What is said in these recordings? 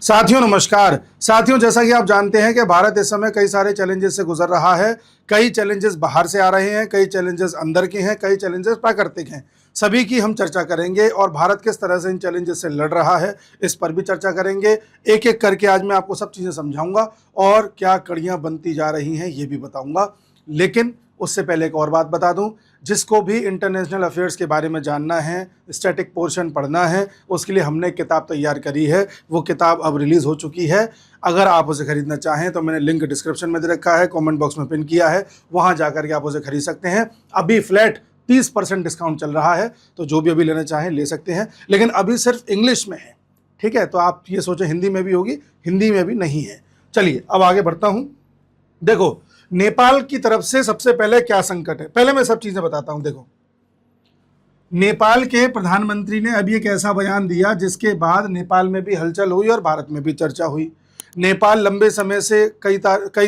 साथियों नमस्कार। साथियों, जैसा कि आप जानते हैं कि भारत इस समय कई सारे चैलेंजेस से गुजर रहा है। कई चैलेंजेस बाहर से आ रहे हैं, कई चैलेंजेस अंदर के हैं, कई चैलेंजेस प्राकृतिक हैं। सभी की हम चर्चा करेंगे और भारत किस तरह से इन चैलेंजेस से लड़ रहा है इस पर भी चर्चा करेंगे। एक एक करके आज मैं आपको सब चीज़ें समझाऊंगा और क्या कड़ियाँ बनती जा रही हैं ये भी बताऊंगा। लेकिन उससे पहले एक और बात बता दूं, जिसको भी इंटरनेशनल अफेयर्स के बारे में जानना है, स्टैटिक पोर्शन पढ़ना है, उसके लिए हमने किताब तैयार करी है। वो किताब अब रिलीज़ हो चुकी है। अगर आप उसे खरीदना चाहें तो मैंने लिंक डिस्क्रिप्शन में दे रखा है, कमेंट बॉक्स में पिन किया है, वहाँ जाकर के आप उसे खरीद सकते हैं। अभी फ्लैट 30% डिस्काउंट चल रहा है, तो जो भी अभी लेना चाहें ले सकते हैं, लेकिन अभी सिर्फ इंग्लिश में है। ठीक है, तो आप ये सोचें हिंदी में भी होगी, हिंदी में भी नहीं है। चलिए अब आगे बढ़ता हूँ। देखो, नेपाल की तरफ से सबसे पहले क्या संकट है, पहले मैं सब चीजें बताता हूं। देखो, नेपाल के प्रधानमंत्री ने अभी एक ऐसा बयान दिया जिसके बाद नेपाल में भी हलचल हुई और भारत में भी चर्चा हुई। नेपाल लंबे समय से कई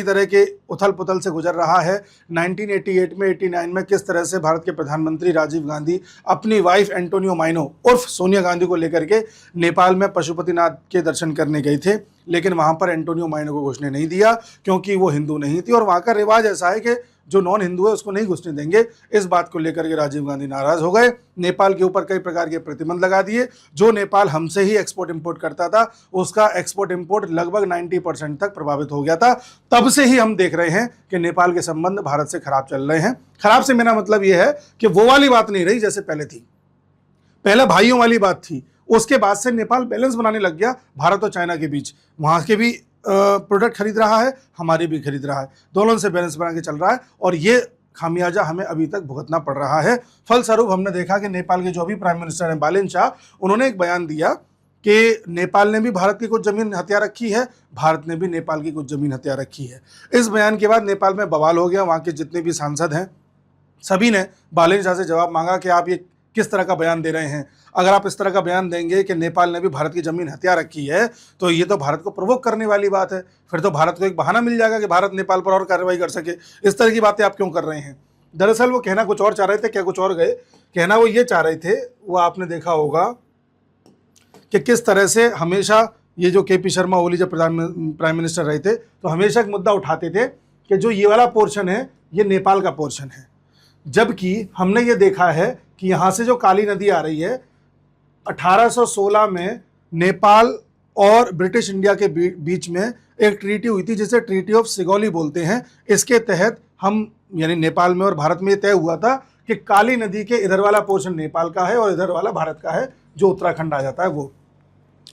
तरह के उथल पुथल से गुजर रहा है। 1988 में 89 में किस तरह से भारत के प्रधानमंत्री राजीव गांधी अपनी वाइफ एंटोनियो माइनो उर्फ सोनिया गांधी को लेकर के नेपाल में पशुपतिनाथ के दर्शन करने गए थे, लेकिन वहां पर एंटोनियो माइनो को घुसने नहीं दिया क्योंकि वो हिंदू नहीं थी और वहां का रिवाज ऐसा है कि जो नॉन हिंदू है उसको नहीं घुसने देंगे। इस बात को लेकर के राजीव गांधी नाराज हो गए, नेपाल के ऊपर कई प्रकार के प्रतिबंध लगा दिए। जो नेपाल हमसे ही एक्सपोर्ट इंपोर्ट करता था उसका एक्सपोर्ट इंपोर्ट लगभग 90% तक प्रभावित हो गया था। तब से ही हम देख रहे हैं कि नेपाल के संबंध भारत से खराब चल रहे हैं। खराब से मेरा मतलब यह है कि वो वाली बात नहीं रही जैसे पहले थी। पहले भाइयों वाली बात थी, उसके बाद से नेपाल बैलेंस बनाने लग गया भारत और चाइना के बीच। वहां के भी प्रोडक्ट खरीद रहा है, हमारे भी खरीद रहा है, दोनों से बैलेंस बना के चल रहा है और ये खामियाजा हमें अभी तक भुगतना पड़ रहा है। फलस्वरूप हमने देखा कि नेपाल के जो भी प्राइम मिनिस्टर हैं बालेन शाह, उन्होंने एक बयान दिया कि नेपाल ने भी भारत की कुछ जमीन हत्या रखी है, भारत ने भी नेपाल की कुछ जमीन हत्या रखी है। इस बयान के बाद नेपाल में बवाल हो गया। वहाँ के जितने भी सांसद हैं सभी ने बालेन शाह से जवाब मांगा कि आप ये किस तरह का बयान दे रहे हैं। अगर आप इस तरह का बयान देंगे कि नेपाल ने भी भारत की जमीन हत्या रखी है तो ये तो भारत को प्रोवोक करने वाली बात है। फिर तो भारत को एक बहाना मिल जाएगा कि भारत नेपाल पर और कार्रवाई कर सके। इस तरह की बातें आप क्यों कर रहे हैं? दरअसल वो कहना कुछ और चाह रहे थे, क्या कुछ और गए। कहना वो ये चाह रहे थे, वो आपने देखा होगा कि किस तरह से हमेशा ये जो के पी शर्मा ओली जब प्राइम मिनिस्टर रहे थे तो हमेशा एक मुद्दा उठाते थे कि जो ये वाला पोर्शन है ये नेपाल का पोर्शन है, जबकि हमने ये देखा है कि यहाँ से जो काली नदी आ रही है 1816 में नेपाल और ब्रिटिश इंडिया के बीच में एक ट्रीटी हुई थी जिसे ट्रीटी ऑफ सिगौली बोलते हैं। इसके तहत हम यानी नेपाल में और भारत में तय हुआ था कि काली नदी के इधर वाला पोर्शन नेपाल का है और इधर वाला भारत का है, जो उत्तराखंड आ जाता है वो।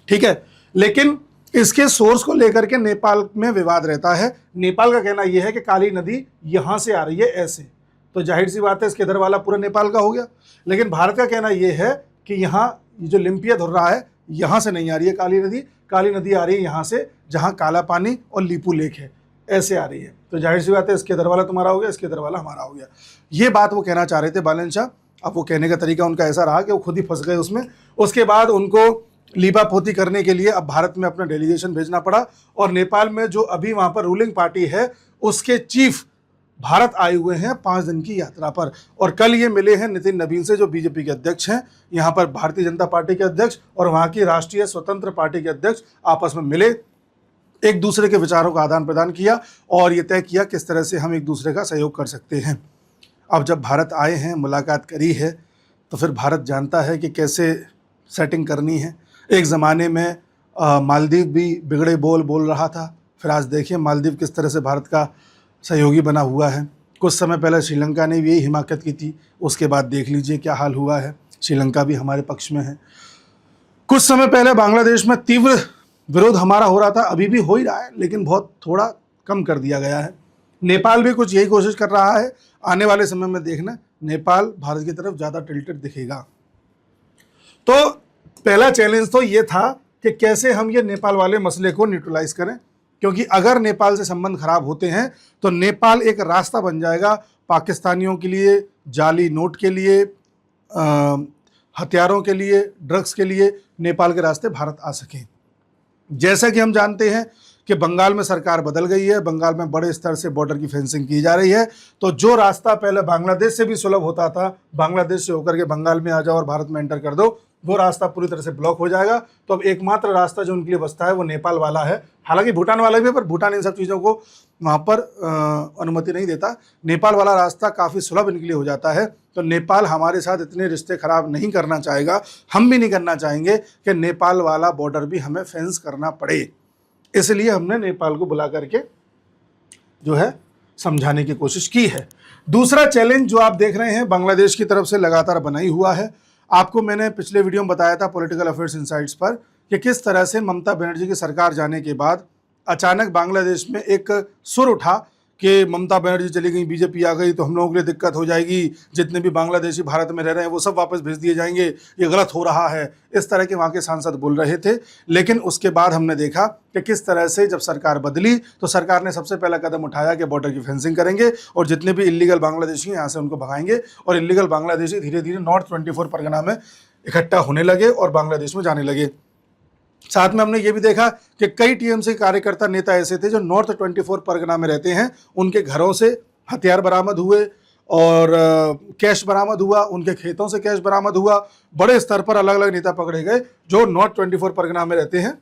ठीक है, लेकिन इसके सोर्स को लेकर के नेपाल में विवाद रहता है। नेपाल का कहना यह है कि काली नदी यहां से आ रही है ऐसे, तो जाहिर सी बात है इसके इधर वाला पूरा नेपाल का हो गया। लेकिन भारत का कहना यह है कि यहाँ ये जो लिम्पिया धुर रहा है यहाँ से नहीं आ रही है काली नदी आ रही है यहाँ से जहाँ काला पानी और लीपू लेक है, ऐसे आ रही है। तो जाहिर सी बात है इसके इधर वाला तुम्हारा हो गया, इसके इधर वाला हमारा हो गया। ये बात वो कहना चाह रहे थे बालेन शाह। अब वो कहने का तरीका उनका ऐसा रहा कि वो खुद ही फंस गए उसमें। उसके बाद उनको लीपापोती करने के लिए अब भारत में अपना डेलीगेशन भेजना पड़ा और नेपाल में जो अभी वहाँ पर रूलिंग पार्टी है उसके चीफ भारत आए हुए हैं 5 दिन की यात्रा पर। और कल ये मिले हैं नितिन नवीन से, जो बीजेपी के अध्यक्ष हैं, यहाँ पर भारतीय जनता पार्टी के अध्यक्ष और वहाँ की राष्ट्रीय स्वतंत्र पार्टी के अध्यक्ष आपस में मिले, एक दूसरे के विचारों का आदान प्रदान किया और ये तय किया किस तरह से हम एक दूसरे का सहयोग कर सकते हैं। अब जब भारत आए हैं, मुलाकात करी है, तो फिर भारत जानता है कि कैसे सेटिंग करनी है। एक ज़माने में मालदीव भी बिगड़े बोल रहा था, फिर आज देखिए मालदीव किस तरह से भारत का सहयोगी बना हुआ है। कुछ समय पहले श्रीलंका ने भी यही हिमाकत की थी, उसके बाद देख लीजिए क्या हाल हुआ है। श्रीलंका भी हमारे पक्ष में है। कुछ समय पहले बांग्लादेश में तीव्र विरोध हमारा हो रहा था, अभी भी हो ही रहा है, लेकिन बहुत थोड़ा कम कर दिया गया है। नेपाल भी कुछ यही कोशिश कर रहा है। आने वाले समय में देखना नेपाल भारत की तरफ ज़्यादा टिल्टेड दिखेगा। तो पहला चैलेंज तो ये था कि कैसे हम ये नेपाल वाले मसले को न्यूट्रलाइज करें, क्योंकि अगर नेपाल से संबंध खराब होते हैं तो नेपाल एक रास्ता बन जाएगा पाकिस्तानियों के लिए, जाली नोट के लिए, हथियारों के लिए, ड्रग्स के लिए नेपाल के रास्ते भारत आ सकें। जैसा कि हम जानते हैं कि बंगाल में सरकार बदल गई है, बंगाल में बड़े स्तर से बॉर्डर की फेंसिंग की जा रही है, तो जो रास्ता पहले बांग्लादेश से भी सुलभ होता था, बांग्लादेश से होकर के बंगाल में आ जाओ और भारत में एंटर कर दो, वो रास्ता पूरी तरह से ब्लॉक हो जाएगा। तो अब एकमात्र रास्ता जो उनके लिए बचता है वो नेपाल वाला है। हालांकि भूटान वाला भी है, पर भूटान इन सब चीज़ों को वहाँ पर अनुमति नहीं देता। नेपाल वाला रास्ता काफ़ी सुलभ इनके लिए हो जाता है। तो नेपाल हमारे साथ इतने रिश्ते खराब नहीं करना चाहेगा, हम भी नहीं करना चाहेंगे कि नेपाल वाला बॉर्डर भी हमें फेंस करना पड़े। इसलिए हमने नेपाल को बुला करके जो है समझाने की कोशिश की है। दूसरा चैलेंज जो आप देख रहे हैं बांग्लादेश की तरफ से लगातार बना ही हुआ है। आपको मैंने पिछले वीडियो में बताया था पॉलिटिकल अफेयर्स इनसाइट्स पर कि किस तरह से ममता बनर्जी की सरकार जाने के बाद अचानक बांग्लादेश में एक सुर उठा कि ममता बनर्जी चली गई, बीजेपी आ गई तो हम लोगों के लिए दिक्कत हो जाएगी, जितने भी बांग्लादेशी भारत में रह रहे हैं वो सब वापस भेज दिए जाएंगे, ये गलत हो रहा है। इस तरह के वहाँ के सांसद बोल रहे थे। लेकिन उसके बाद हमने देखा कि किस तरह से जब सरकार बदली तो सरकार ने सबसे पहला कदम उठाया कि बॉर्डर की फेंसिंग करेंगे और जितने भी इलीगल बांग्लादेशी हैं यहाँ से उनको भगाएंगे। और इलीगल बांग्लादेशी धीरे धीरे नॉर्थ 24 परगना में इकट्ठा होने लगे और बांग्लादेश में जाने लगे। साथ में हमने ये भी देखा कि कई टीएमसी कार्यकर्ता नेता ऐसे थे जो नॉर्थ 24 परगना में रहते हैं, उनके घरों से हथियार बरामद हुए और कैश बरामद हुआ, उनके खेतों से कैश बरामद हुआ। बड़े स्तर पर अलग अलग नेता पकड़े गए जो नॉर्थ 24 परगना में रहते हैं।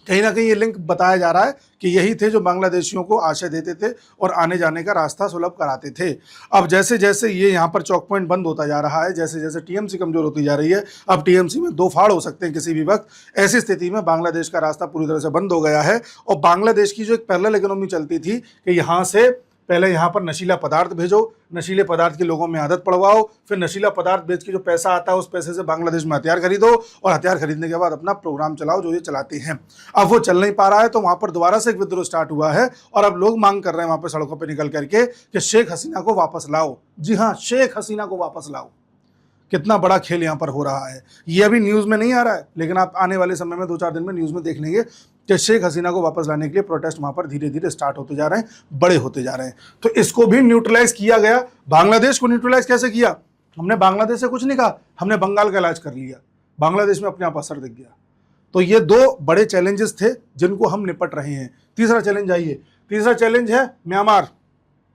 कहीं ना कहीं ये लिंक बताया जा रहा है कि यही थे जो बांग्लादेशियों को आश्रय देते थे और आने जाने का रास्ता सुलभ कराते थे। अब जैसे जैसे ये यहाँ पर चौक पॉइंट बंद होता जा रहा है, जैसे जैसे टीएमसी कमजोर होती जा रही है, अब टीएमसी में दो फाड़ हो सकते हैं किसी भी वक्त। ऐसी स्थिति में बांग्लादेश का रास्ता पूरी तरह से बंद हो गया है। और बांग्लादेश की जो एक पैरेलल इकोनॉमी चलती थी कि यहाँ से पहले यहाँ पर नशीला पदार्थ भेजो, नशीले पदार्थ के लोगों में आदत पड़वाओ, फिर नशीला पदार्थ बेच के जो पैसा आता है उस पैसे से बांग्लादेश में हथियार खरीदो और हथियार खरीदने के बाद अपना प्रोग्राम चलाओ जो ये चलाते हैं। अब वो चल नहीं पा रहा है तो वहाँ पर दोबारा से एक विद्रोह स्टार्ट हुआ है और अब लोग मांग कर रहे हैं वहाँ पर सड़कों पर निकल करके कि शेख हसीना को वापस लाओ। जी हाँ, शेख हसीना को वापस लाओ। कितना बड़ा खेल यहाँ पर हो रहा है, ये अभी न्यूज़ में नहीं आ रहा है, लेकिन आप आने वाले समय में 2-4 दिन में न्यूज़ में देख लेंगे कि शेख हसीना को वापस लाने के लिए प्रोटेस्ट वहाँ पर धीरे धीरे स्टार्ट होते जा रहे हैं, बड़े होते जा रहे हैं। तो इसको भी न्यूट्रलाइज किया गया। बांग्लादेश को न्यूट्रलाइज कैसे किया? हमने बांग्लादेश से कुछ नहीं कहा, हमने बंगाल का इलाज कर लिया, बांग्लादेश में अपने आप असर दिख गया। तो ये दो बड़े चैलेंजेस थे जिनको हम निपट रहे हैं। तीसरा चैलेंज आइए, तीसरा चैलेंज है म्यांमार।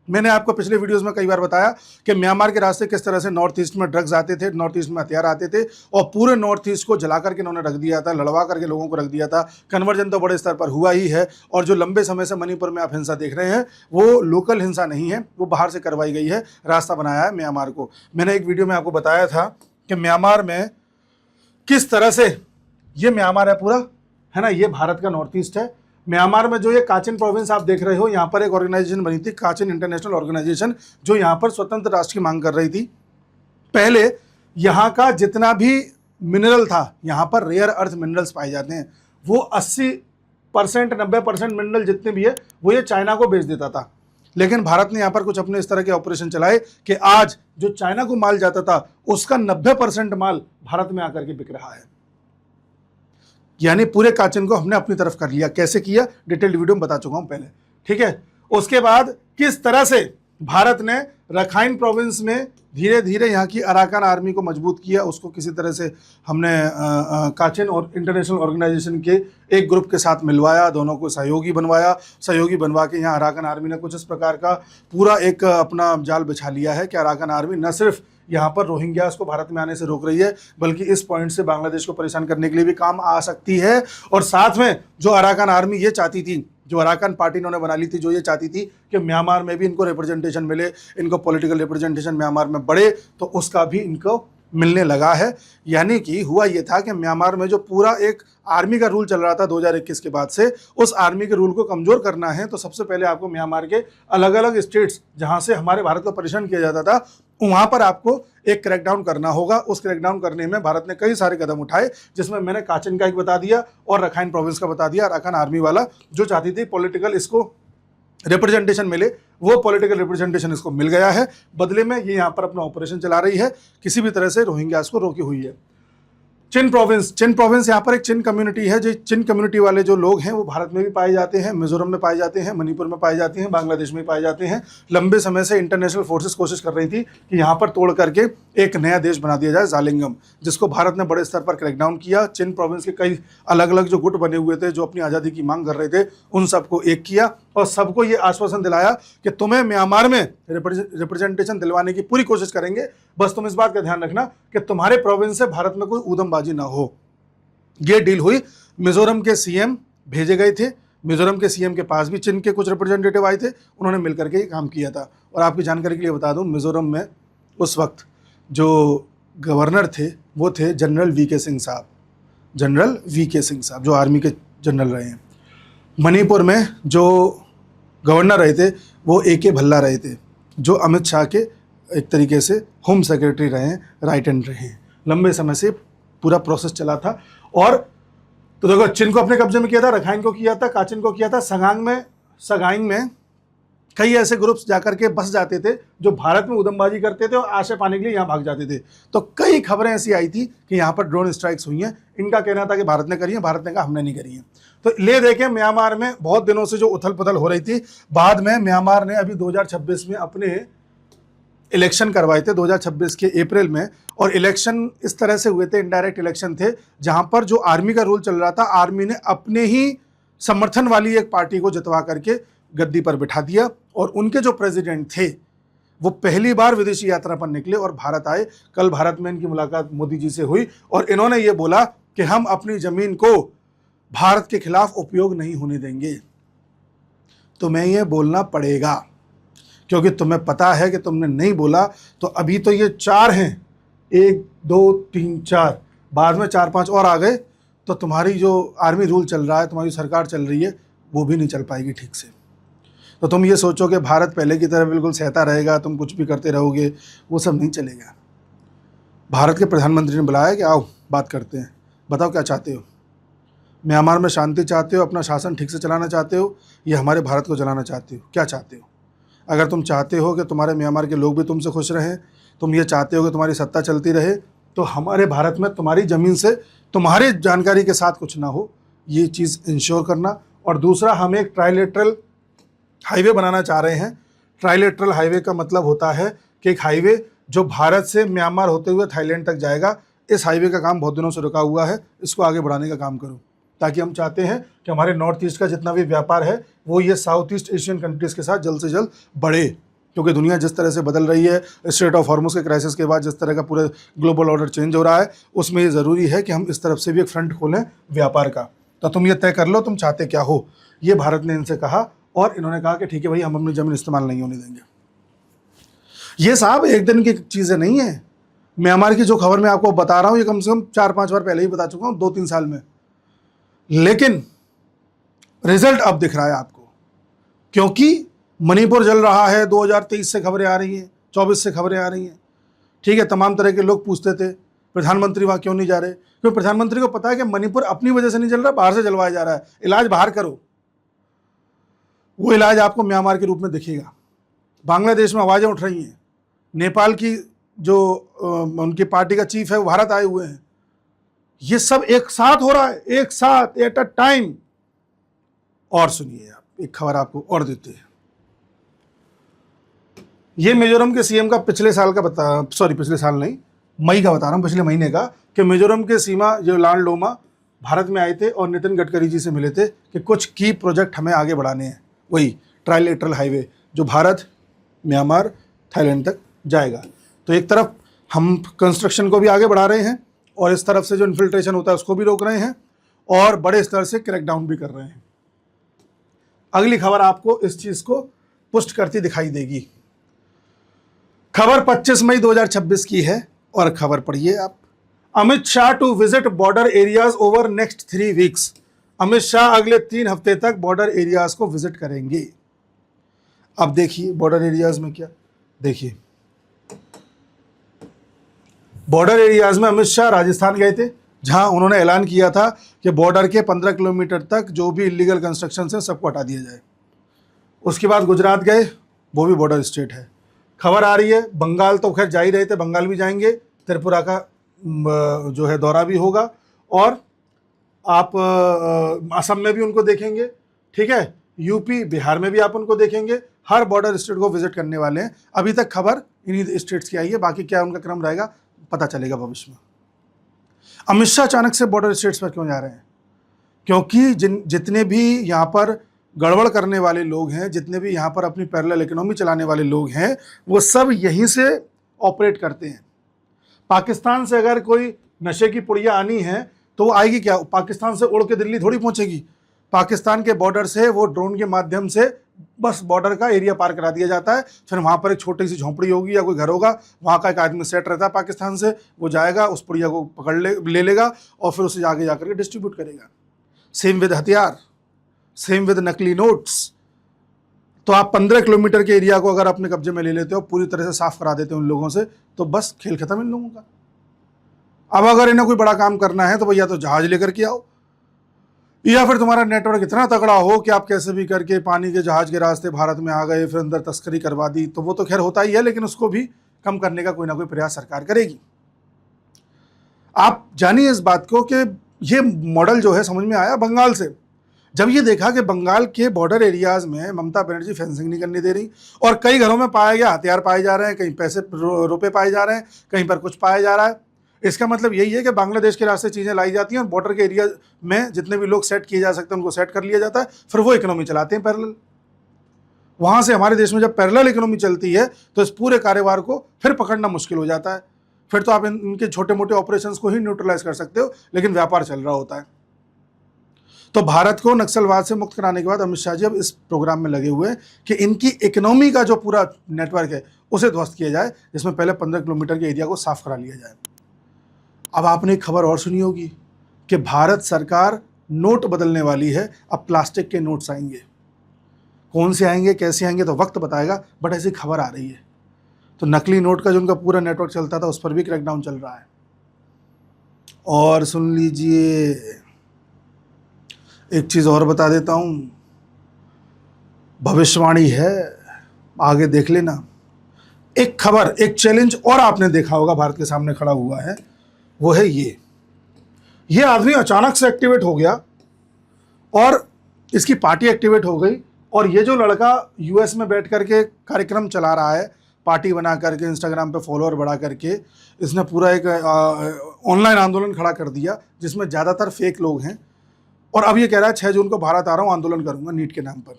मैंने आपको पिछले वीडियोस में कई बार बताया कि म्यांमार के रास्ते किस तरह से नॉर्थ ईस्ट में ड्रग्स आते थे, नॉर्थ ईस्ट में हथियार आते थे और पूरे नॉर्थ ईस्ट को जला करके इन्होंने रख दिया था, लड़वा करके लोगों को रख दिया था। कन्वर्जन तो बड़े स्तर पर हुआ ही है और जो लंबे समय से मणिपुर में आप हिंसा देख रहे हैं वो लोकल हिंसा नहीं है, वो बाहर से करवाई गई है, रास्ता बनाया है म्यांमार को। मैंने एक वीडियो में आपको बताया था कि म्यांमार में किस तरह से ये म्यांमार है पूरा, है ना, ये भारत का नॉर्थ ईस्ट है। म्यांमार में जो ये काचिन प्रोविंस आप देख रहे हो, यहाँ पर एक ऑर्गेनाइजेशन बनी थी, काचिन इंटरनेशनल ऑर्गेनाइजेशन, जो यहाँ पर स्वतंत्र राष्ट्र की मांग कर रही थी। पहले यहाँ का जितना भी मिनरल था, यहाँ पर रेयर अर्थ मिनरल्स पाए जाते हैं, वो 80% 90% मिनरल जितने भी है वो ये चाइना को बेच देता था। लेकिन भारत ने यहाँ पर कुछ अपने इस तरह के ऑपरेशन चलाए कि आज जो चाइना को माल जाता था उसका 90% माल भारत में आकर के बिक रहा है। यानी पूरे काचिन को हमने अपनी तरफ कर लिया। कैसे किया, डिटेल्ड वीडियो में बता चुका हूं पहले, ठीक है। उसके बाद किस तरह से भारत ने रखाइन प्रोविंस में धीरे धीरे यहाँ की अराकान आर्मी को मजबूत किया, उसको किसी तरह से हमने काचिन और इंटरनेशनल ऑर्गेनाइजेशन के एक ग्रुप के साथ मिलवाया, दोनों को सहयोगी बनवाया। सहयोगी बनवा के यहाँ अराकान आर्मी ने कुछ इस प्रकार का पूरा एक अपना जाल बिछा लिया है कि अराकान आर्मी न सिर्फ यहाँ पर रोहिंग्यास को भारत में आने से रोक रही है, बल्कि इस पॉइंट से बांग्लादेश को परेशान करने के लिए भी काम आ सकती है। और साथ में जो अराकान आर्मी ये चाहती थी, जो अराकान पार्टी इन्होंने बना ली थी, जो ये चाहती थी कि म्यांमार में भी इनको रिप्रेजेंटेशन मिले, इनको पॉलिटिकल रिप्रेजेंटेशन म्यांमार में बढ़े, तो उसका भी इनको मिलने लगा है। यानी कि हुआ ये था कि म्यांमार में जो पूरा एक आर्मी का रूल चल रहा था 2021 के बाद से, उस आर्मी के रूल को कमज़ोर करना है तो सबसे पहले आपको म्यांमार के अलग अलग स्टेट्स जहाँ से हमारे भारत को परेशान किया जाता था वहाँ पर आपको एक क्रैकडाउन करना होगा। उस क्रैकडाउन करने में भारत ने कई सारे कदम उठाए, जिसमें मैंने काचिन का एक बता दिया और रखाइन प्रोविंस का बता दिया। अराकान आर्मी वाला जो चाहती थी पॉलिटिकल इसको रिप्रेजेंटेशन मिले, वो पॉलिटिकल रिप्रेजेंटेशन इसको मिल गया है। बदले में ये यहाँ पर अपना ऑपरेशन चला रही है, किसी भी तरह से रोहिंग्यास को रोकी हुई है। चिन प्रोविंस यहाँ पर एक चिन कम्युनिटी है। जो चिन कम्युनिटी वाले जो लोग हैं वो भारत में भी पाए जाते हैं, मिजोरम में पाए जाते हैं, मणिपुर में पाए जाते हैं, बांग्लादेश में पाए जाते हैं। लंबे समय से इंटरनेशनल फोर्सेस कोशिश कर रही थी कि यहाँ पर तोड़ करके एक नया देश बना दिया जाए, जालिंगम, जिसको भारत ने बड़े स्तर पर क्रैकडाउन किया। चिन प्रोविंस के कई अलग अलग जो गुट बने हुए थे जो अपनी आज़ादी की मांग कर रहे थे, उन सबको एक किया और सबको ये आश्वासन दिलाया कि तुम्हें म्यांमार में रिप्रेजेंटेशन दिलवाने की पूरी कोशिश करेंगे, बस तुम इस बात का ध्यान रखना कि तुम्हारे प्रोविंस से भारत में कोई ऊधमबाजी ना हो। ये डील हुई। मिजोरम के सीएम भेजे गए थे, मिजोरम के सीएम के पास भी चीन के कुछ रिप्रेजेंटेटिव आए थे, उन्होंने मिलकर के ये काम किया था। और आपकी जानकारी के लिए बता दूं, मिजोरम में उस वक्त जो गवर्नर थे वो थे जनरल वीके सिंह साहब, जनरल वीके सिंह साहब जो आर्मी के जनरल रहे हैं। मणिपुर में जो गवर्नर रहे थे वो AK भल्ला रहे थे, जो अमित शाह के एक तरीके से होम सेक्रेटरी रहे हैं, राइट हैंड रहे हैं। लंबे समय से पूरा प्रोसेस चला था। और तो देखो, चीन को अपने कब्जे में किया था, रखाइन को किया था, काचिन को किया था, सगाइंग में कई ऐसे ग्रुप्स जाकर के बस जाते थे जो भारत में उधमबाजी करते थे और आशय पाने के लिए यहाँ भाग जाते थे। तो कई खबरें ऐसी आई थी कि यहाँ पर ड्रोन स्ट्राइक्स हुई हैं। इनका कहना था कि भारत ने करी है, भारत ने कहा हमने नहीं करी है। तो ले देखें, म्यांमार में बहुत दिनों से जो उथल पुथल हो रही थी, बाद में म्यांमार ने अभी 2026 में अपने इलेक्शन करवाए थे, 2026 के अप्रैल में। और इलेक्शन इस तरह से हुए थे, इनडायरेक्ट इलेक्शन थे, जहां पर जो आर्मी का रूल चल रहा था, आर्मी ने अपने ही समर्थन वाली एक पार्टी को जितवा करके गद्दी पर बिठा दिया। और उनके जो प्रेसिडेंट थे वो पहली बार विदेशी यात्रा पर निकले और भारत आए। कल भारत में इनकी मुलाकात मोदी जी से हुई और इन्होंने ये बोला कि हम अपनी जमीन को भारत के खिलाफ उपयोग नहीं होने देंगे। तुम्हें ये बोलना पड़ेगा, क्योंकि तुम्हें पता है कि तुमने नहीं बोला तो अभी तो ये 4 हैं, 1 2 3 4, बाद में 4-5 और आ गए तो तुम्हारी जो आर्मी रूल चल रहा है, तुम्हारी सरकार चल रही है, वो भी नहीं चल पाएगी ठीक से। तो तुम ये सोचो कि भारत पहले की तरह बिल्कुल सहता रहेगा, तुम कुछ भी करते रहोगे, वो सब नहीं चलेगा। भारत के प्रधानमंत्री ने बुलाया कि आओ बात करते हैं, बताओ क्या चाहते हो। म्यांमार में शांति चाहते हो, अपना शासन ठीक से चलाना चाहते हो, या हमारे भारत को चलाना चाहते हो, क्या चाहते हो? अगर तुम चाहते हो कि तुम्हारे म्यांमार के लोग भी तुमसे खुश रहें, तुम ये चाहते हो कि तुम्हारी सत्ता चलती रहे, तो हमारे भारत में तुम्हारी ज़मीन से तुम्हारी जानकारी के साथ कुछ ना हो, ये चीज़ इंश्योर करना। और दूसरा, हम एक ट्राइलेटरल हाईवे बनाना चाह रहे हैं। ट्राइलेटरल हाईवे का मतलब होता है कि एक हाईवे जो भारत से म्यांमार होते हुए थाईलैंड तक जाएगा। इस हाईवे का काम बहुत दिनों से रुका हुआ है, इसको आगे बढ़ाने का काम करो, ताकि हम चाहते हैं कि हमारे नॉर्थ ईस्ट का जितना भी व्यापार है वो ये साउथ ईस्ट एशियन कंट्रीज़ के साथ जल्द से जल्द बढ़े। क्योंकि दुनिया जिस तरह से बदल रही है, स्ट्रेट ऑफ हॉर्मुज़ के क्राइसिस के बाद जिस तरह का पूरा ग्लोबल ऑर्डर चेंज हो रहा है, उसमें ये ज़रूरी है कि हम इस तरफ से भी एक फ्रंट खोलें व्यापार का। तो तुम ये तय कर लो तुम चाहते क्या हो, ये भारत ने इनसे कहा। और इन्होंने कहा कि ठीक है भाई, हम अपनी ज़मीन इस्तेमाल नहीं होने देंगे। ये साहब एक दिन की चीज़ें नहीं है। म्यांमार की जो खबर मैं आपको बता रहा हूँ, ये कम से कम 4-5 बार पहले ही बता चुका हूँ, 2-3 साल में। लेकिन रिजल्ट अब दिख रहा है आपको, क्योंकि मणिपुर जल रहा है। 2023 से खबरें आ रही हैं, 24 से खबरें आ रही हैं। ठीक है, तमाम तरह के लोग पूछते थे प्रधानमंत्री वहाँ क्यों नहीं जा रहे, क्योंकि प्रधानमंत्री को पता है कि मणिपुर अपनी वजह से नहीं जल रहा, बाहर से जलवाया जा रहा है। इलाज बाहर करो, वो इलाज आपको म्यांमार के रूप में दिखेगा। बांग्लादेश में आवाज़ें उठ रही हैं, नेपाल की जो उनकी पार्टी का चीफ है वो भारत आए हुए हैं। ये सब एक साथ हो रहा है, एक साथ, एट अ टाइम। और सुनिए, आप एक खबर आपको और देते हैं। ये मिजोरम के सीएम का पिछले साल का पिछले साल नहीं, मई का बता रहा हूँ, पिछले महीने का, कि मिजोरम के सीमा जो लालडोमा भारत में आए थे और नितिन गडकरी जी से मिले थे कि कुछ की प्रोजेक्ट हमें आगे बढ़ाने हैं। वही ट्राइलेटरल हाईवे जो भारत, म्यांमार, थाईलैंड तक जाएगा। तो एक तरफ हम कंस्ट्रक्शन को भी आगे बढ़ा रहे हैं और इस तरफ से जो इन्फिल्ट्रेशन होता है उसको भी रोक रहे हैं और बड़े स्तर से क्रैकडाउन भी कर रहे हैं। अगली खबर आपको इस चीज़ को पुष्ट करती दिखाई देगी। खबर 25 मई 2026 की है और खबर पढ़िए आप। Amit Shah to visit border areas over next 3 weeks. Amit Shah अगले 3 हफ्ते तक बॉर्डर एरियाज को विजिट करेंगे। अब देखिए बॉर्डर एरियाज में क्या, देखिए बॉर्डर एरियाज में अमित शाह राजस्थान गए थे, जहां उन्होंने ऐलान किया था कि बॉर्डर के 15 किलोमीटर तक जो भी इलीगल कंस्ट्रक्शन है सबको हटा दिया जाए। उसके बाद गुजरात गए, वो भी बॉर्डर स्टेट है। खबर आ रही है बंगाल तो खैर जा ही रहे थे, बंगाल भी जाएंगे, त्रिपुरा का जो है दौरा भी होगा और आप असम में भी उनको देखेंगे। ठीक है, यूपी बिहार में भी आप उनको देखेंगे। हर बॉर्डर स्टेट को विजिट करने वाले हैं। अभी तक खबर इन्हीं स्टेट्स की आई है, बाकी क्या उनका क्रम रहेगा पता चलेगा भविष्य में। अमित शाह अचानक से बॉर्डर स्टेट्स पर क्यों जा रहे हैं? क्योंकि जितने भी यहाँ पर गड़बड़ करने वाले लोग हैं, जितने भी यहाँ पर अपनी पैरेलल इकोनॉमी चलाने वाले लोग हैं, वो सब यहीं से ऑपरेट करते हैं। पाकिस्तान से अगर कोई नशे की पुड़िया आनी है तो वो आएगी क्या? पाकिस्तान से उड़ के दिल्ली थोड़ी पहुंचेगी। पाकिस्तान के बॉर्डर से वो ड्रोन के माध्यम से बस बॉर्डर का एरिया पार करा दिया जाता है। फिर वहाँ पर एक छोटी सी झोंपड़ी होगी या कोई घर होगा, वहाँ का एक आदमी सेट रहता है पाकिस्तान से, वो जाएगा उस पुड़िया को पकड़ ले लेगा और फिर उसे आगे जाकर के डिस्ट्रीब्यूट करेगा। सेम विद हथियार, सेम विद नकली नोट्स। तो आप 15 किलोमीटर के एरिया को अगर अपने कब्जे में ले लेते हो, पूरी तरह से साफ करा देते हो उन लोगों से, तो बस खेल खत्म इन लोगों का। अब अगर इन्हें कोई बड़ा काम करना है तो भैया तो जहाज लेकर के आओ, या फिर तुम्हारा नेटवर्क इतना तगड़ा हो कि आप कैसे भी करके पानी के जहाज के रास्ते भारत में आ गए, फिर अंदर तस्करी करवा दी, तो वो तो खैर होता ही है, लेकिन उसको भी कम करने का कोई ना कोई प्रयास सरकार करेगी। आप जानिए इस बात को कि ये मॉडल जो है समझ में आया बंगाल से। जब ये देखा कि बंगाल के बॉर्डर एरियाज में ममता बनर्जी फेंसिंग नहीं करने दे रही और कई घरों में पाया गया हथियार पाए जा रहे हैं, कहीं पैसे रुपए पाए जा रहे हैं, कहीं पर कुछ पाया जा रहा है, इसका मतलब यही है कि बांग्लादेश के रास्ते चीज़ें लाई जाती हैं और बॉर्डर के एरिया में जितने भी लोग सेट किए जा सकते हैं उनको सेट कर लिया जाता है, फिर वो इकोनॉमी चलाते हैं पैरेलल। वहाँ से हमारे देश में जब पैरेलल इकोनॉमी चलती है तो इस पूरे कारोबार को फिर पकड़ना मुश्किल हो जाता है। फिर तो आप इनके छोटे मोटे ऑपरेशंस को ही न्यूट्रलाइज कर सकते हो, लेकिन व्यापार चल रहा होता है। तो भारत को नक्सलवाद से मुक्त कराने के बाद अमित शाह जी अब इस प्रोग्राम में लगे हुए हैं कि इनकी इकोनॉमी का जो पूरा नेटवर्क है उसे ध्वस्त किया जाए, जिसमें पहले 15 किलोमीटर के एरिया को साफ करा लिया जाए। अब आपने एक खबर और सुनी होगी कि भारत सरकार नोट बदलने वाली है, अब प्लास्टिक के नोट्स आएंगे। कौन से आएंगे, कैसे आएंगे, तो वक्त बताएगा, बट ऐसी खबर आ रही है। तो नकली नोट का जो उनका पूरा नेटवर्क चलता था उस पर भी क्रैकडाउन चल रहा है। और सुन लीजिए, एक चीज़ और बता देता हूँ, भविष्यवाणी है, आगे देख लेना। एक खबर, एक चैलेंज और आपने देखा होगा भारत के सामने खड़ा हुआ है, वो है ये आदमी अचानक से एक्टिवेट हो गया और इसकी पार्टी एक्टिवेट हो गई, और ये जो लड़का यूएस में बैठ करके कार्यक्रम चला रहा है, पार्टी बना करके इंस्टाग्राम पे फॉलोअर बढ़ा करके, इसने पूरा एक ऑनलाइन आंदोलन खड़ा कर दिया जिसमें ज़्यादातर फेक लोग हैं, और अब ये कह रहा है 6 जून को भारत आ रहा हूँ, आंदोलन करूँगा नीट के नाम पर।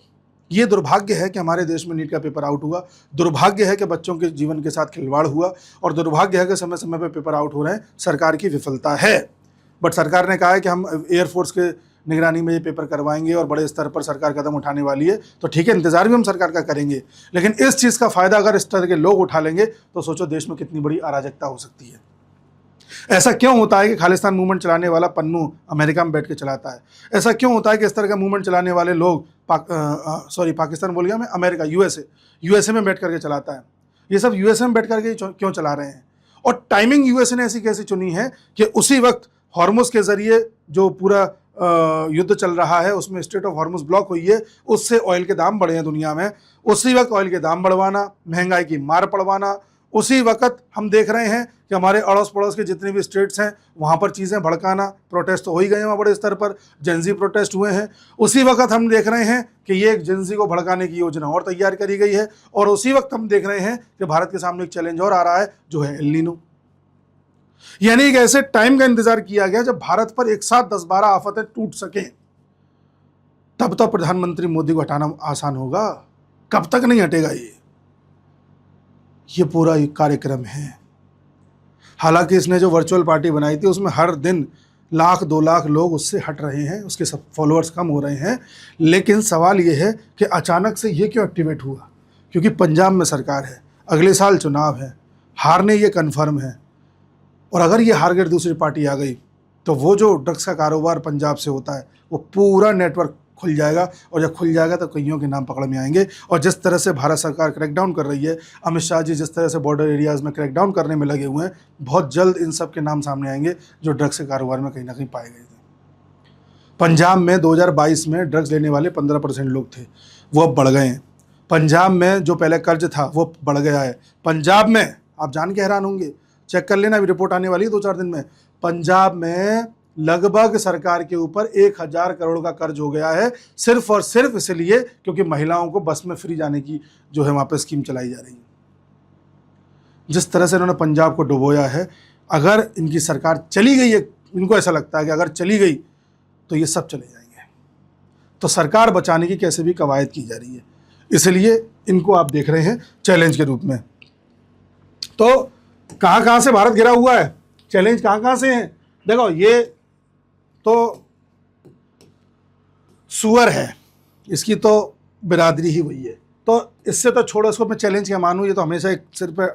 ये दुर्भाग्य है कि हमारे देश में नीट का पेपर आउट हुआ, दुर्भाग्य है कि बच्चों के जीवन के साथ खिलवाड़ हुआ, और दुर्भाग्य है कि समय समय पर पेपर आउट हो रहे हैं। सरकार की विफलता है, बट सरकार ने कहा है कि हम एयरफोर्स के निगरानी में ये पेपर करवाएंगे और बड़े स्तर पर सरकार कदम उठाने वाली है, तो ठीक है, इंतजार भी हम सरकार का करेंगे, लेकिन इस चीज़ का फ़ायदा अगर इस तरह के लोग उठा लेंगे तो सोचो देश में कितनी बड़ी अराजकता हो सकती है। ऐसा क्यों होता है कि खालिस्तान मूवमेंट चलाने वाला पन्नू अमेरिका में बैठ के चलाता है? ऐसा क्यों होता है कि इस तरह का मूवमेंट चलाने वाले लोग पाकिस्तान बोल गया मैं, अमेरिका, यूएसए में बैठ करके चलाता है? ये सब यूएसए में बैठ करके क्यों चला रहे हैं? और टाइमिंग यूएसए ने ऐसी कैसी चुनी है कि उसी वक्त हॉर्मुज के जरिए जो पूरा युद्ध चल रहा है उसमें स्ट्रेट ऑफ हॉर्मुज ब्लॉक हुई है, उससे ऑयल के दाम बढ़े हैं दुनिया में, उसी वक्त ऑयल के दाम बढ़वाना, महंगाई की मार पड़वाना, उसी वक्त हम देख रहे हैं कि हमारे अड़ोस पड़ोस के जितने भी स्टेट्स हैं वहाँ पर चीज़ें भड़काना, प्रोटेस्ट तो हो ही गए हैं वहाँ बड़े स्तर पर, जेंजी प्रोटेस्ट हुए हैं। उसी वक्त हम देख रहे हैं कि ये एक जेंजी को भड़काने की योजना और तैयार करी गई है, और उसी वक्त हम देख रहे हैं कि भारत के सामने एक चैलेंज और आ रहा है जो है एल नीनो। यानी एक ऐसे टाइम का इंतजार किया गया जब भारत पर एक साथ 10-12 आफतें टूट सकें, तब तो प्रधानमंत्री मोदी को हटाना आसान होगा। कब तक नहीं हटेगा ये पूरा एक कार्यक्रम है। हालांकि इसने जो वर्चुअल पार्टी बनाई थी उसमें हर दिन 1-2 लाख लोग उससे हट रहे हैं, उसके सब फॉलोअर्स कम हो रहे हैं, लेकिन सवाल ये है कि अचानक से ये क्यों एक्टिवेट हुआ? क्योंकि पंजाब में सरकार है, अगले साल चुनाव है, हारने ये कन्फर्म है, और अगर ये हार गई दूसरी पार्टी आ गई तो वो जो ड्रग्स का कारोबार पंजाब से होता है वो पूरा नेटवर्क खुल जाएगा, और जब खुल जाएगा तो कईयों के नाम पकड़ में आएंगे। और जिस तरह से भारत सरकार क्रैकडाउन कर रही है, अमित शाह जी जिस तरह से बॉर्डर एरियाज़ में क्रैकडाउन करने में लगे हुए हैं, बहुत जल्द इन सब के नाम सामने आएंगे जो ड्रग्स के कारोबार में कहीं ना कहीं पाए गए थे। पंजाब में 2022 में ड्रग्स लेने वाले 15% लोग थे, वो अब बढ़ गए हैं। पंजाब में जो पहले कर्ज था वो बढ़ गया है। पंजाब में आप जान के हैरान होंगे, चेक कर लेना, अभी रिपोर्ट आने वाली है 2-4 दिन में, पंजाब में लगभग सरकार के ऊपर 1000 करोड़ का कर्ज हो गया है, सिर्फ और सिर्फ इसलिए क्योंकि महिलाओं को बस में फ्री जाने की जो है वहाँ पर स्कीम चलाई जा रही है। जिस तरह से इन्होंने पंजाब को डुबोया है, अगर इनकी सरकार चली गई है, इनको ऐसा लगता है कि अगर चली गई तो ये सब चले जाएंगे। तो सरकार बचाने की कैसे भी कवायद की जा रही है, इसलिए इनको आप देख रहे हैं चैलेंज के रूप में। तो कहाँ कहाँ से भारत घिरा हुआ है, चैलेंज कहाँ कहाँ से हैं? देखो, ये तो सुअर है, इसकी तो बिरादरी ही वही है, तो इससे तो छोड़ो, इसको मैं चैलेंज क्या मानूं, ये तो हमेशा एक सिर पे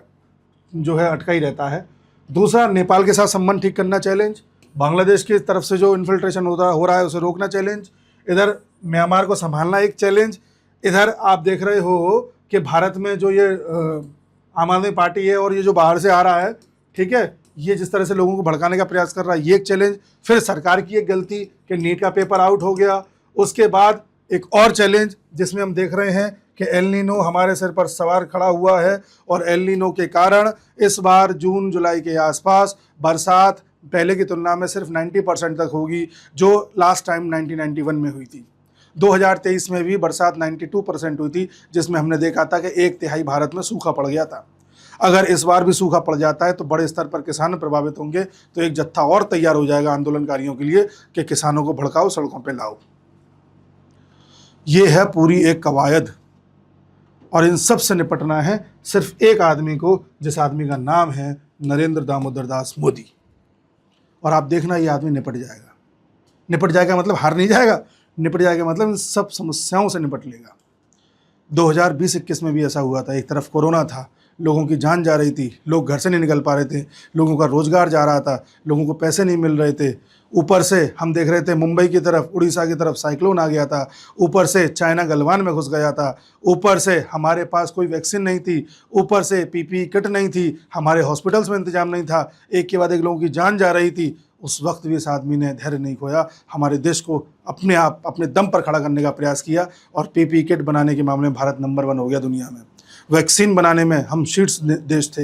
जो है अटका ही रहता है। दूसरा, नेपाल के साथ संबंध ठीक करना चैलेंज, बांग्लादेश की तरफ से जो इन्फिल्ट्रेशन हो रहा है उसे रोकना चैलेंज, इधर म्यांमार को संभालना एक चैलेंज, इधर आप देख रहे हो कि भारत में जो ये आम आदमी पार्टी है और ये जो बाहर से आ रहा है, ठीक है, ये जिस तरह से लोगों को भड़काने का प्रयास कर रहा है, ये एक चैलेंज। फिर सरकार की एक गलती कि नीट का पेपर आउट हो गया। उसके बाद एक और चैलेंज जिसमें हम देख रहे हैं कि एल नीनो हमारे सिर पर सवार खड़ा हुआ है, और एल नीनो के कारण इस बार जून जुलाई के आसपास बरसात पहले की तुलना में सिर्फ 90% तक होगी, जो लास्ट टाइम 1991 में हुई थी। 2023 में भी बरसात 92% हुई थी, जिसमें हमने देखा था कि 1/3 भारत में सूखा पड़ गया था। अगर इस बार भी सूखा पड़ जाता है तो बड़े स्तर पर किसान प्रभावित होंगे, तो एक जत्था और तैयार हो जाएगा आंदोलनकारियों के लिए कि किसानों को भड़काओ, सड़कों पर लाओ। ये है पूरी एक कवायद, और इन सब से निपटना है सिर्फ एक आदमी को, जिस आदमी का नाम है नरेंद्र दामोदर दास मोदी। और आप देखना, ये आदमी निपट जाएगा। निपट जाएगा मतलब हार नहीं जाएगा, निपट जाएगा मतलब इन सब समस्याओं से निपट लेगा। 2020-21 में भी ऐसा हुआ था, एक तरफ कोरोना था, लोगों की जान जा रही थी, लोग घर से नहीं निकल पा रहे थे, लोगों का रोजगार जा रहा था, लोगों को पैसे नहीं मिल रहे थे, ऊपर से हम देख रहे थे मुंबई की तरफ, उड़ीसा की तरफ साइक्लोन आ गया था, ऊपर से चाइना गलवान में घुस गया था, ऊपर से हमारे पास कोई वैक्सीन नहीं थी, ऊपर से पीपीई किट नहीं थी, हमारे हॉस्पिटल्स में इंतजाम नहीं था, एक के बाद एक लोगों की जान जा रही थी। उस वक्त भी इस आदमी ने धैर्य नहीं खोया, हमारे देश को अपने आप अपने दम पर खड़ा करने का प्रयास किया, और पीपीई किट बनाने के मामले में भारत नंबर 1 हो गया दुनिया में। वैक्सीन बनाने में हम शीर्ष देश थे।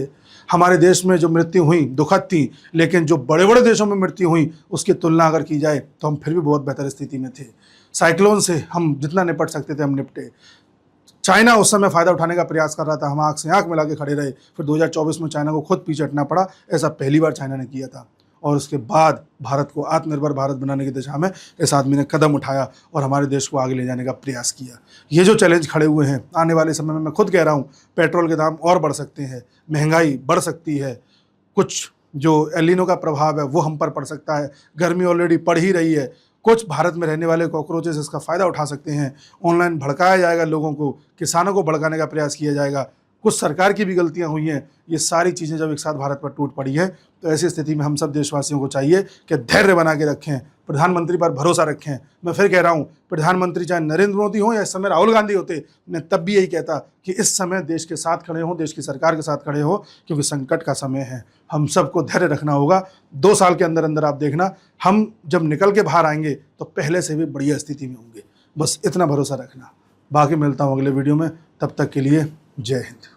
हमारे देश में जो मृत्यु हुई दुखद थी, लेकिन जो बड़े बड़े देशों में मृत्यु हुई उसकी तुलना अगर की जाए तो हम फिर भी बहुत बेहतर स्थिति में थे। साइक्लोन से हम जितना निपट सकते थे हम निपटे। चाइना उस समय फ़ायदा उठाने का प्रयास कर रहा था, हम आँख से आँख मिला के खड़े रहे। फिर 2024 में चाइना को खुद पीछे हटना पड़ा, ऐसा पहली बार चाइना ने किया था। और उसके बाद भारत को आत्मनिर्भर भारत बनाने की दिशा में इस आदमी ने कदम उठाया और हमारे देश को आगे ले जाने का प्रयास किया। ये जो चैलेंज खड़े हुए हैं, आने वाले समय में मैं खुद कह रहा हूँ, पेट्रोल के दाम और बढ़ सकते हैं, महंगाई बढ़ सकती है, कुछ जो एल नीनो का प्रभाव है वो हम पर पड़ सकता है, गर्मी ऑलरेडी पड़ ही रही है, कुछ भारत में रहने वाले कॉकरोचेस इसका फ़ायदा उठा सकते हैं, ऑनलाइन भड़काया जाएगा लोगों को, किसानों को भड़काने का प्रयास किया जाएगा, कुछ सरकार की भी गलतियां हुई हैं। ये सारी चीज़ें जब एक साथ भारत पर टूट पड़ी हैं, तो ऐसी स्थिति में हम सब देशवासियों को चाहिए कि धैर्य बना के रखें, प्रधानमंत्री पर भरोसा रखें। मैं फिर कह रहा हूँ, प्रधानमंत्री चाहे नरेंद्र मोदी हो या इस समय राहुल गांधी होते, मैं तब भी यही कहता कि इस समय देश के साथ खड़े हों, देश की सरकार के साथ खड़े हों, क्योंकि संकट का समय है। हम सबको धैर्य रखना होगा। 2 साल के अंदर अंदर आप देखना, हम जब निकल के बाहर आएंगे तो पहले से भी बढ़िया स्थिति में होंगे। बस इतना भरोसा रखना। बाकी मिलता हूँ अगले वीडियो में, तब तक के लिए जय हिंद।